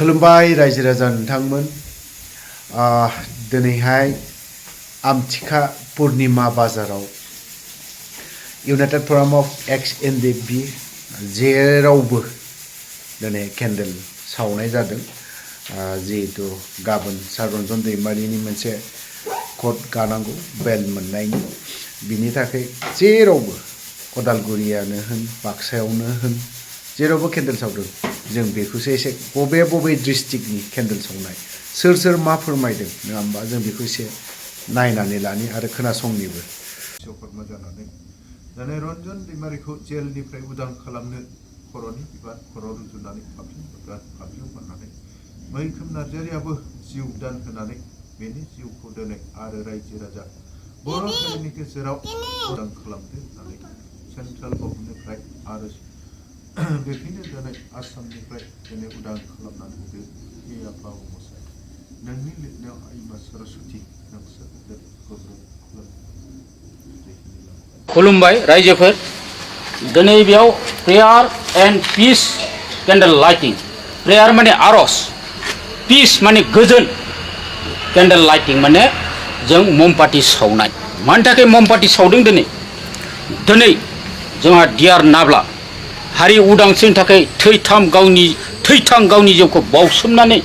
खुलुमबाय रायजो राजा नोंथांमोन दिनैहाय आमथिखा पूर्णिमा बाजाराव United forum of X NDFB जेरावबो दिनै केन्डेल सावनाय जादों जिहेतु गाबोन साररन्जन दैमारिनि मोनसे कट गानांगौ बेल मोननायनि बिनि थाखाय जेरावबो उदालगुरियानो होन बाक्सायावनो होन जेरावबो केन्डेल सावदों जों बेखौसो एसे बबे डिस्ट्रिक्टनि केन्डेल सावनाय सोर मा फोरमायदों नङा होमबा जों बेखौ एसे नायनानै लानि आरो खोनासंनिबो सफरमा जानानै दिनै रन्जन दैमारिखौ जेलनिफ्राय उदां खालामनो खर'नि बिबान खर' रुजुनानै खाबजियाव फाननानै मैखोम नार्जारियाबो जिउ दान होनानै बेनि जिउखौ दिनै आरो रायजो राजा बर' हारिनि गेजेराव उदां खालामदो होननानै सेन्ट्रेल गभर्नमेन्टनिफ्राय आरो बेखायनो दिनै आसामनिफ्राय दिनै उदां खालामनानै होदो हे आफा गसाइ नोंनि लिरनायाव आइमा सरस्वती नोंसोर खुलुमबाय रायजोफोर दिनै बेयाव prayer and peace candle lighting prayer माने आरज पिस माने गोजोन केन्डेल लाइटिं माने जों ममबाति सावनाय मानि थाखाय ममबाति सावदों दिनै जोंहा डिआर नाब्ला हारि उदांस्रिनि थाखाय थैथां गावनि जिउखौ बावसोमनानै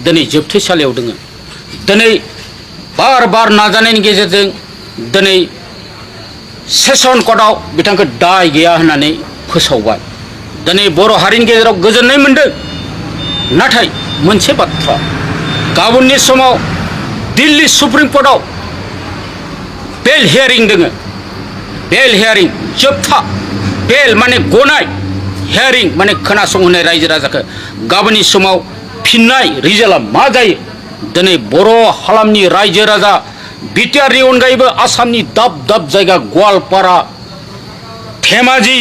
दिनै जोबथेसालियाव दङ दिनै बार नाजानायनि गेजेरजों दिनै सेसन कर्टआव बिथांखौ दाय गैया होननानै फोसावबाय दिनै बर' हारिनि गेजेराव गोजोननाय मोनदों नाथाय मोनसे बाथ्रा गाबोननि समाव दिल्ली सुप्रिम कर्टआव बेल हियारिं दङ बेल हियारिं जोबथा बेल माने गनाय हियारिं माने खोनासंहोनाय रायजो राजाखौ गाबोननि समाव फिननाय रिजाल्टआ मा जायो दिनै बर' हालामनि रायजो राजा बिटिआरनि अनगायैबो आसामनि दाब जायगा गवालपारा धेमाजि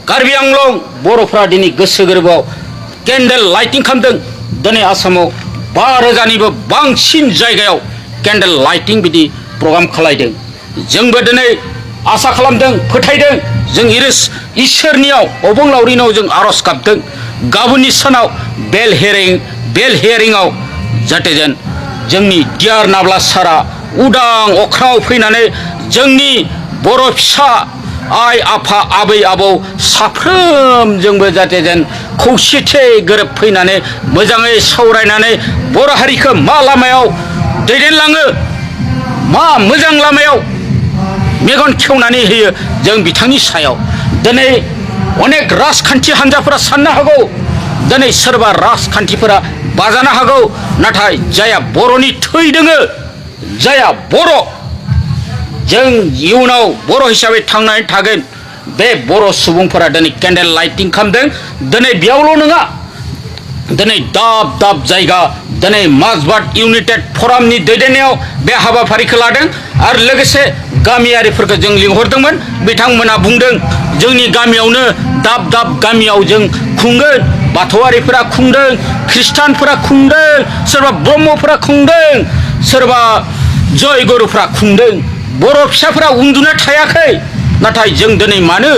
कार्बि आंलं बर'फ्रा दिनै गोसो गोरबोआव केन्डेल लाइटिं खालामदों दिनै आसामाव 5,000निबो बांसिन जायगायाव केन्डेल लाइटिं बिदि प्रग्राम खालायदों जोंबो दिनै आसा खालामदों फोथायदों जों इसोरनियाव अबंलावरिनाव जों आरज गाबदों गाबोननि सानाव बेल हियारिंआव जाहाथे जोंनि डिआर नाब्ला सारा उदां अख्राङाव फैनानै जोंनि बर' फिसा आइ आफा आबै आबौ साफ्रोमजोंबो जाहाथे खौसेथि गोरोबफैनानै मोजाङै सावरायनानै बर' हारिखौ मा लामायाव दैदेनलाङो मा मोजां लामायाव मेगन खेवनानै होयो जों बिथांनि सायाव दिनै अनेक राजखान्थि हान्जाफोरा साननो हागौ दिनै सोरबा राजखान्थिफोरा बाजानो हागौ नाथाय जायहा बर'नि थै दोङो जायहा बर' जों इयुनाव बर' हिसाबै थांनानै थागोन बे बर' सुबुंफोरा दिनै केन्डेल लाइटिं खालामदों दिनै बेयावल' नङा दिनै दाब जायगा दिनै माजबाट इउनाइटेड फोरामनि दैदेननायाव बे हाबाफारिखौ लादों आरो लोगोसे गामियारिफोरखौ जों लिंहरदोंमोन बिथांमोना बुंदों जोंनि गामियावनो दाब गामियाव जों खुंगोन बाथौआरिफोरा खुंदों ख्रिस्टानफोरा खुंदों सोरबा ब्रह्मफोरा खुंदों सोरबा जयगुरुफ्रा खुंदों बर' फिसाफोरा उन्दुना थायाखै नाथाय जों दिनै मानो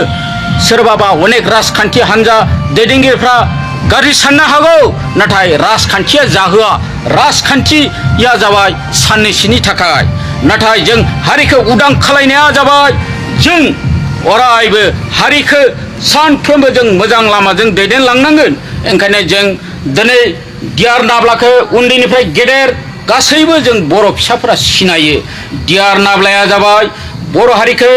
सोरबाबा अनेक राजखान्थि हान्जा दैदेनगिरिफ्रा गाज्रि साननो हागौ नाथाय राजखान्थिया जाहोआ राजखान्थिया जाबाय साननैसोनि थाखाय नाथाय जों हारिखौ उदां खालायनाया जाबाय जों अरायबो हारिखौ सानफ्रोमबो जों मोजां लामाजों दैदेनलांनांगोन ओंखायनो जों दिनै डिआर नाब्लाखौ उन्दैनिफ्राय गेदेर गासैबो जों बर' फिसाफोरा सिनायो डिआर नाब्लाया जाबाय बर' हारिखौ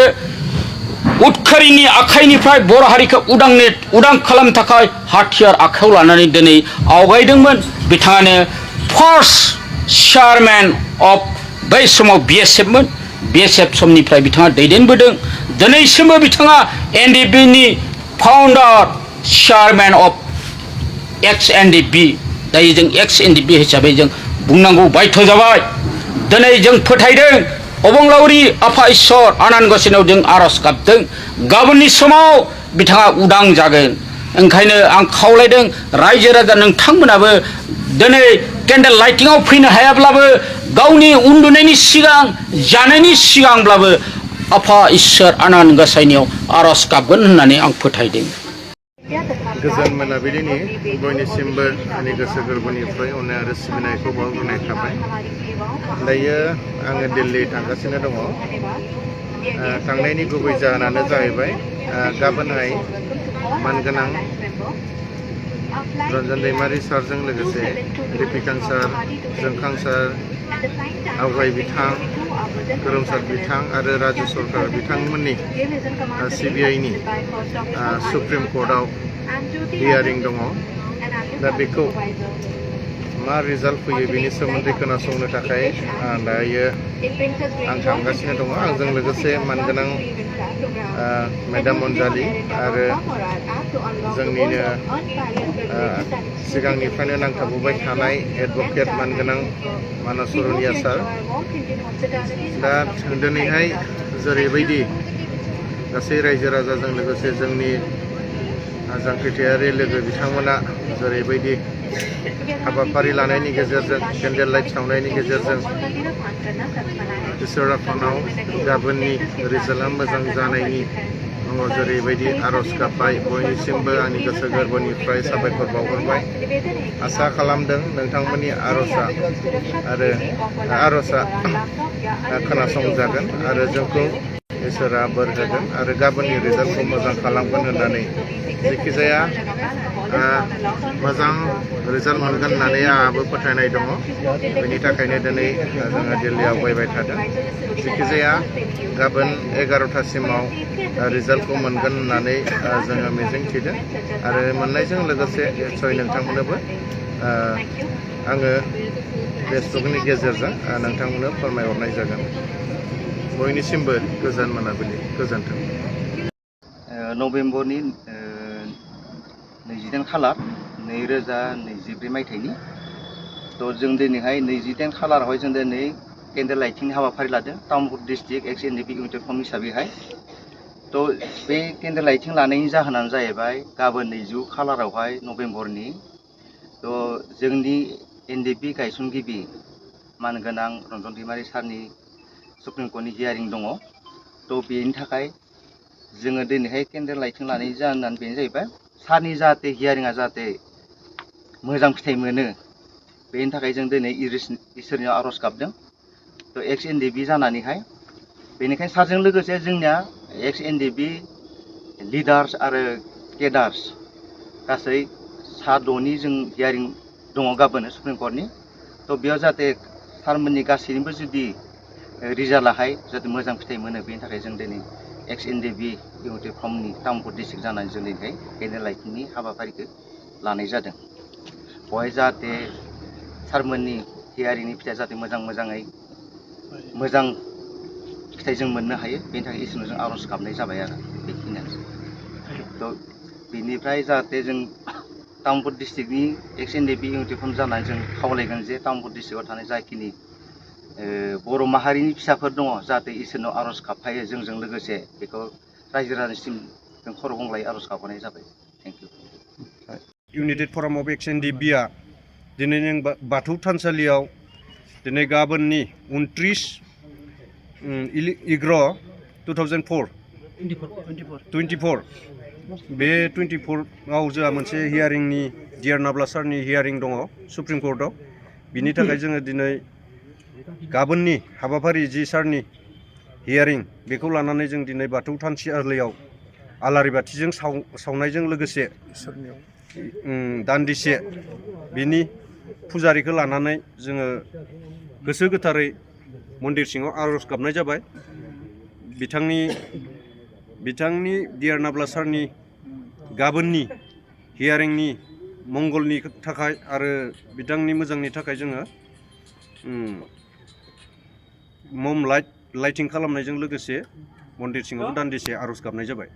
उदखारिनि आखाइनिफ्राय बर' हारिखौ उदां खालामनो थाखाय हाथियार आखायाव लानानै दिनै आवगायदोंमोन बिथाङानो फार्स्ट चेयारमेन अफ बै समाव बिएसएफमोन बिएसएफ समनिफ्राय बिथाङा दैदेनबोदों दिनैसिमबो बिथाङा एनडिएफबिनि फाउन्डार चेयारमेन अफ एक्स एनडिएफबि दायो जों एक्स एनडिएफबि हिसाबै जों बुंनांगौ बायध' जाबाय दिनै जों फोथायदों अबंलावरि आफा इसोर आनान गसाइनाव जों आरज गाबदों गाबोननि समाव बिथाङा उदां जागोन ओंखायनो आं खावलायदों रायजो राजा नोंथांमोनाबो दिनै केन्डेल लाइटिंआव फैनो हायाब्लाबो गावनि उन्दुनायनि सिगां जानायनि सिगांब्लाबो आफा इसोर आनान गसाइनियाव आरज गाबगोन होननानै आं फोथायदों गोजोन मोनाबिलिनि बयनिसिमबो आंनि गोसो गोरबोनिफ्राय अननाय आरो सिबिनायखौ बावग्रोनाय थाबाय। दायो आङो दिल्ली थांगासिनो दङ। थांनायनि गुबै जाहोनानो जाहैबाय गाबोनहाय मानगोनां रन्जन दैमारि सारजों लोगोसे रिपिकां सार, जोंखां सार, आवगाय बिथां, खोरोमसार बिथां आरो राजु सरकार बिथांमोननि CBI-नि सुप्रिम कर्टआव हियारिं दङ। दा बेखौ मा रिजाल्ट फैयो बेनि सोमोन्दै खोनासंनो थाखाय दायो आं थांगासिनो दङ। आंजों लोगोसे मानगोनां मेडाम अनजालि आरो जोंनिनो सिगांनिफ्रायनो नांथाबबोबाय थानाय एडभकेट मानगोनां मानस सरनिया सार। दा दिनैहाय जेरैबायदि गासै रायजो राजाजों लोगोसे जोंनि जांख्रिथायारि लोगो बिथांमोना जेरैबायदि हाबाफारि लानायनि गेजेरजों केन्डेल लाइट सावनायनि गेजेरजों इसोर आफानाव गाबोननि रिजाल्टआ मोजां जानायनि मुङाव जेरैबायदि आर'ज गाबबाय, बयनिसिमबो आंनि गोसो गोरबोनिफ्राय साबायखर बावहरबाय। आसा खालामदों नोंथांमोननि आर'जआ खोनासंजागोन आरो जोंखौ इसोरा बोर होगोन आरो गाबोननि रिजाल्टखौ मोजां खालामगोन होननानै जायखिजाया मोजां रिजाल्ट मोनगोन होननानै आंहाबो फोथायनाय दङ। बेनि थाखायनो दिनै जोङो दिल्लीयाव फैबाय थादों। जायखिजाया गाबोन 11थासिमाव रिजाल्टखौ मोनगोन होननानै जोङो मिजिं थिदों आरो मोननायजों लोगोसे निस्सय नोंथांमोननोबो आङो फेसबुकनि गेजेरजों नोंथांमोननो फोरमायहरनाय जागोन। बयनिसिमबो गोजोन मोनाबिलि, गोजोन्थों। नभेम्बरनि 29 खालार 2024 मायथाइनि जों दिनैहाय 29 खालारावहाय जों दिनै केन्डेल लाइटिंनि हाबाफारि लादों तामुलपुर डिस्ट्रिक्ट XNDP इउनिटेड फर्म हिसाबैहाय। बे केन्डेल लाइटिं लानायनि जाहोनानो जाहैबाय गाबोन 20 खालारावहाय नभेम्बरनि जोंनि NDP गायसनगिरि मानगोनां रन्जन दैमारि सारनि सुप्रिम कर्टनि हियारिं दङ। बेनि थाखाय जोङो दिनैहाय केन्डेल लाइटिं लानायनि जाहोनानो बेनो जाहैबाय सारनि जाहाथे हियारिंआ जाहाथे मोजां फिथाइ मोनो, बेनि थाखाय जों दिनै इसोरनियाव आर'ज गाबदों। XNDP जानानैहाय बेनिखायनो सारजों लोगोसे जोंनिया XNDP लिडार्स आरो केडार्स गासै 6-7नि जों हियारिं दङ गाबोन सुप्रिम कर्टनि। बेयाव जाहाथे सारमोननि गासैनिबो जुदि रिजाल्टआहाय जाहाथे मोजां फिथाइ मोनो, बेनि थाखाय जों दिनै XNDP इउनिटेड फर्मनि तामुलपुर डिस्ट्रिक्ट जानानै जों दिनैहाय केन्डेल लाइटिंनि हाबाफारिखौ लानाय जादों। बेवहाय जाहाथे सारमोननि हियारिंनि फिथाइया जाहाथे मोजां फिथाइ जों मोननो हायो, बेनि थाखाय इसोरनाव जों आर'ज गाबनाय जाबाय आरो बेखिनियानो। बेनिफ्राय जाहाथे जों तामुलपुर डिस्ट्रिक्टनि XNDP इउनिटेड फर्म जानानै जों खावलायगोन जे तामुलपुर डिस्ट्रिक्टआव थानाय जाखिनि बर' माहारिनि फिसाफोर दङ, जाहाथे इसोरनाव आर'ज गाबफायो जोंजों लोगोसे, बेखौ रायजो राजानिसिम जों खर' गंग्लायै आर'ज गाबनाय जाबाय। Thank you. इउनाइटेड फराम अफ XNDP-आ दिनै जों बाथौ थानसालियाव दिनै गाबोननि 29/11/2024 बे 24आव जोंहा मोनसे हियारिंनि डिआर नाब्ला सारनि हियारिं दङ सुप्रिम कर्टआव। बिनि थाखाय जोङो दिनै गाबोननि हाबाफारि जि सारनि हियारिं बेखौ लानानै जों दिनै बाथौ थानसालियाव आलारि बाथिजों सावनायजों लोगोसे दान्दिसे बिनि फुजारिखौ लानानै जोङो गोसो गोथारै मन्दिर सिङाव आर'ज गाबनाय जाबाय। बिथांनि डिआर नाब्ला सारनि गाबोननि हियारिंनि मंगलनि थाखाय आरो बिथांनि मोजांनि थाखाय जोङो मम लाइटिं खालामनायजों लोगोसे मन्दिर सिङाव दान्दिसे आर'ज गाबनाय जाबाय।